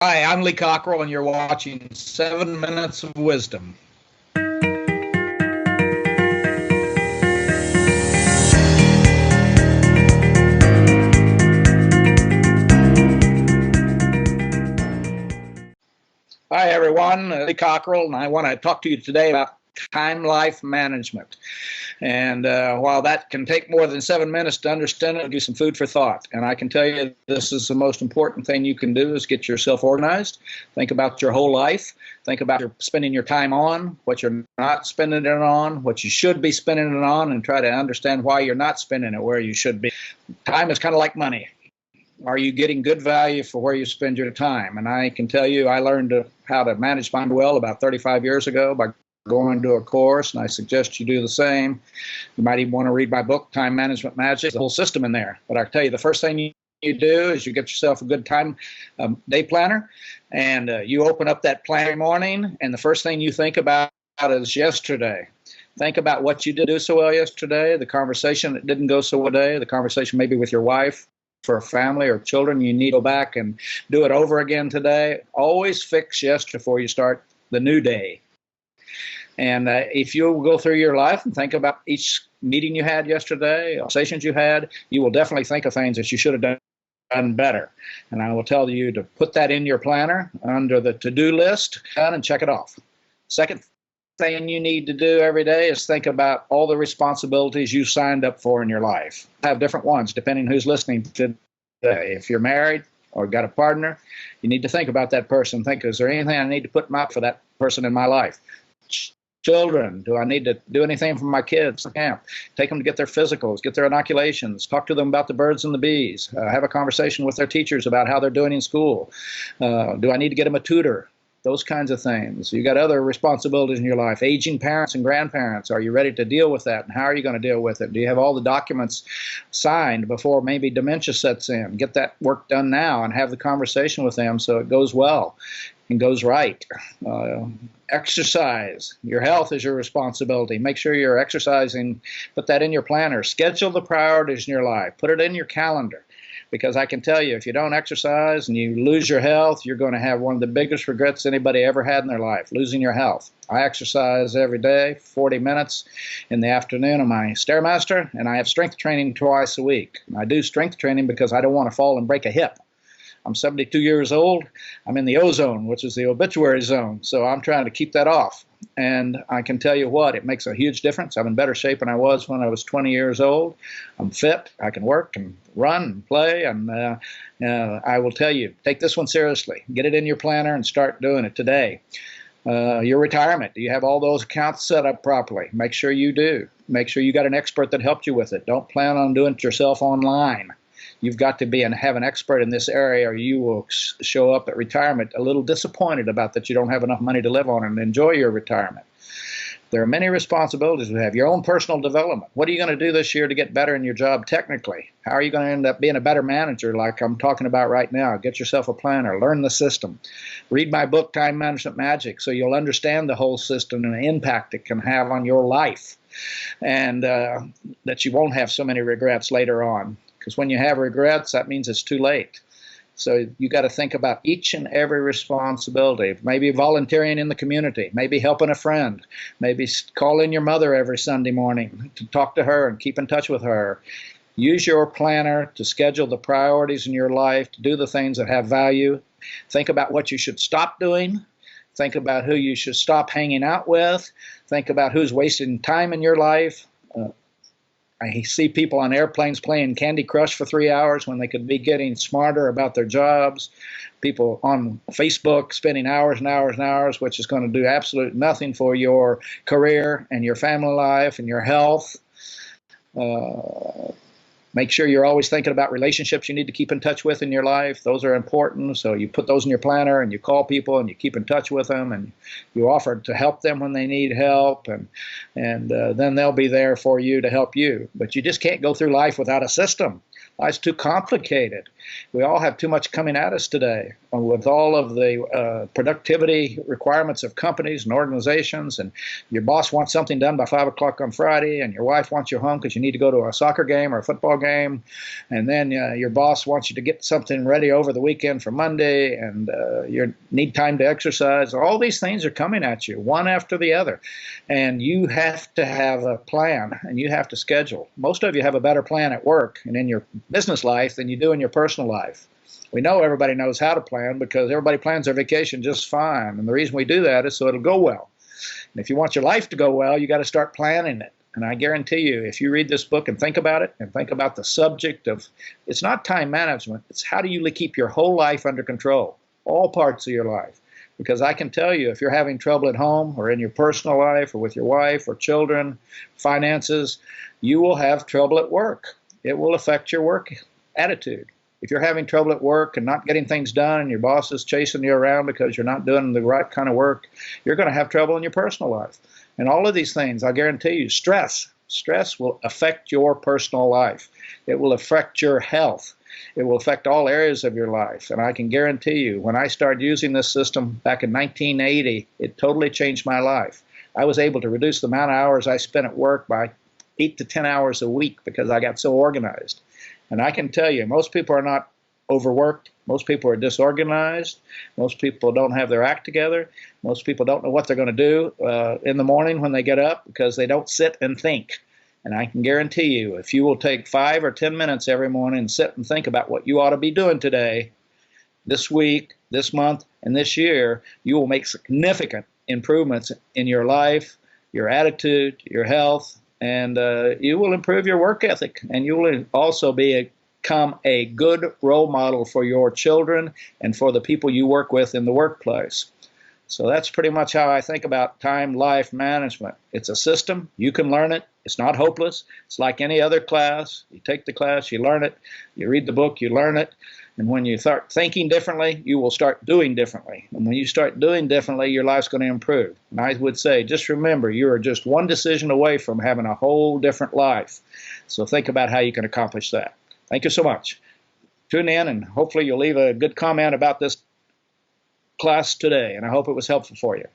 Hi, I'm Lee Cockerell, and you're watching 7 Minutes of Wisdom. Hi, everyone. Lee Cockerell, and I want to talk to you today about time-life management. And while that can take more than 7 minutes to understand it, it'll give some food for thought. And I can tell you this is the most important thing you can do is get yourself organized. Think about your whole life. Think about spending your time on, what you're not spending it on, what you should be spending it on, and try to understand why you're not spending it where you should be. Time is kind of like money. Are you getting good value for where you spend your time? And I can tell you I learned how to manage time well about 35 years ago by going to a course, and I suggest you do the same. You might even want to read my book, Time Management Magic. There's a whole system in there. But I tell you, the first thing you do is you get yourself a good time day planner, and you open up that planner morning, and the first thing you think about is yesterday. Think about what you did do so well yesterday, the conversation that didn't go so well today, the conversation maybe with your wife, for a family or children. You need to go back and do it over again today. Always fix yesterday before you start the new day. And if you go through your life and think about each meeting you had yesterday, conversations you had, you will definitely think of things that you should have done better. And I will tell you to put that in your planner under the to-do list and check it off. Second thing you need to do every day is think about all the responsibilities you signed up for in your life. I have different ones depending who's listening today. If you're married or got a partner, you need to think about that person. Think, is there anything I need to put for that person in my life? Children, do I need to do anything for my kids? Camp, take them to get their physicals, get their inoculations, talk to them about the birds and the bees, have a conversation with their teachers about how they're doing in school. Do I need to get them a tutor? Those kinds of things. You got other responsibilities in your life. Aging parents and grandparents. Are you ready to deal with that? And how are you going to deal with it? Do you have all the documents signed before maybe dementia sets in? Get that work done now and have the conversation with them so it goes well and goes right. Exercise. Your health is your responsibility. Make sure you're exercising. Put that in your planner. Schedule the priorities in your life. Put it in your calendar. Because I can tell you, if you don't exercise and you lose your health, you're going to have one of the biggest regrets anybody ever had in their life, losing your health. I exercise every day, 40 minutes in the afternoon on my Stairmaster, and I have strength training twice a week. And I do strength training because I don't want to fall and break a hip. I'm 72 years old. I'm in the ozone, which is the obituary zone, so I'm trying to keep that off. And I can tell you what, it makes a huge difference. I'm in better shape than I was when I was 20 years old. I'm fit. I can work and run and play. And I will tell you, take this one seriously. Get it in your planner and start doing it today. Your retirement, do you have all those accounts set up properly? Make sure you do. Make sure you got an expert that helped you with it. Don't plan on doing it yourself online. You've got to be and have an expert in this area, or you will show up at retirement a little disappointed about that you don't have enough money to live on and enjoy your retirement. There are many responsibilities we have. Your own personal development. What are you going to do this year to get better in your job technically? How are you going to end up being a better manager like I'm talking about right now? Get yourself a planner. Learn the system. Read my book, Time Management Magic, so you'll understand the whole system and the impact it can have on your life, and that you won't have so many regrets later on. Because when you have regrets, that means it's too late. So you got to think about each and every responsibility. Maybe volunteering in the community, maybe helping a friend, maybe calling your mother every Sunday morning to talk to her and keep in touch with her. Use your planner to schedule the priorities in your life, to do the things that have value. Think about what you should stop doing. Think about who you should stop hanging out with. Think about who's wasting time in your life. I see people on airplanes playing Candy Crush for 3 hours when they could be getting smarter about their jobs. People on Facebook spending hours and hours and hours, which is going to do absolutely nothing for your career and your family life and your health. Make sure you're always thinking about relationships you need to keep in touch with in your life. Those are important. So you put those in your planner and you call people and you keep in touch with them and you offer to help them when they need help, and then they'll be there for you to help you. But you just can't go through life without a system. Life's too complicated. We all have too much coming at us today with all of the productivity requirements of companies and organizations, and your boss wants something done by 5 o'clock on Friday, and your wife wants you home because you need to go to a soccer game or a football game, and then your boss wants you to get something ready over the weekend for Monday, and you need time to exercise. All these things are coming at you, one after the other, and you have to have a plan, and you have to schedule. Most of you have a better plan at work and in your business life than you do in your personal life. We know everybody knows how to plan because everybody plans their vacation just fine, and the reason we do that is so it'll go well. And if you want your life to go well, you got to start planning it. And I guarantee you, if you read this book and think about it, and think about the subject of, it's not time management, it's how do you keep your whole life under control, all parts of your life. Because I can tell you, if you're having trouble at home or in your personal life or with your wife or children, finances, you will have trouble at work. It will affect your work attitude. If you're having trouble at work and not getting things done and your boss is chasing you around because you're not doing the right kind of work, you're going to have trouble in your personal life. And all of these things, I guarantee you, stress will affect your personal life. It will affect your health. It will affect all areas of your life. And I can guarantee you, when I started using this system back in 1980, it totally changed my life. I was able to reduce the amount of hours I spent at work by 8 to 10 hours a week because I got so organized. And I can tell you, most people are not overworked. Most people are disorganized. Most people don't have their act together. Most people don't know what they're going to do in the morning when they get up because they don't sit and think. And I can guarantee you, if you will take 5 or 10 minutes every morning and sit and think about what you ought to be doing today, this week, this month, and this year, you will make significant improvements in your life, your attitude, your health, and you will improve your work ethic, and you will also become a good role model for your children and for the people you work with in the workplace. So that's pretty much how I think about time life management. It's a system. You can learn it. It's not hopeless. It's like any other class. You take the class, you learn it. You read the book, you learn it. And when you start thinking differently, you will start doing differently. And when you start doing differently, your life's going to improve. And I would say, just remember, you are just one decision away from having a whole different life. So think about how you can accomplish that. Thank you so much. Tune in, and hopefully you'll leave a good comment about this class today, and I hope it was helpful for you.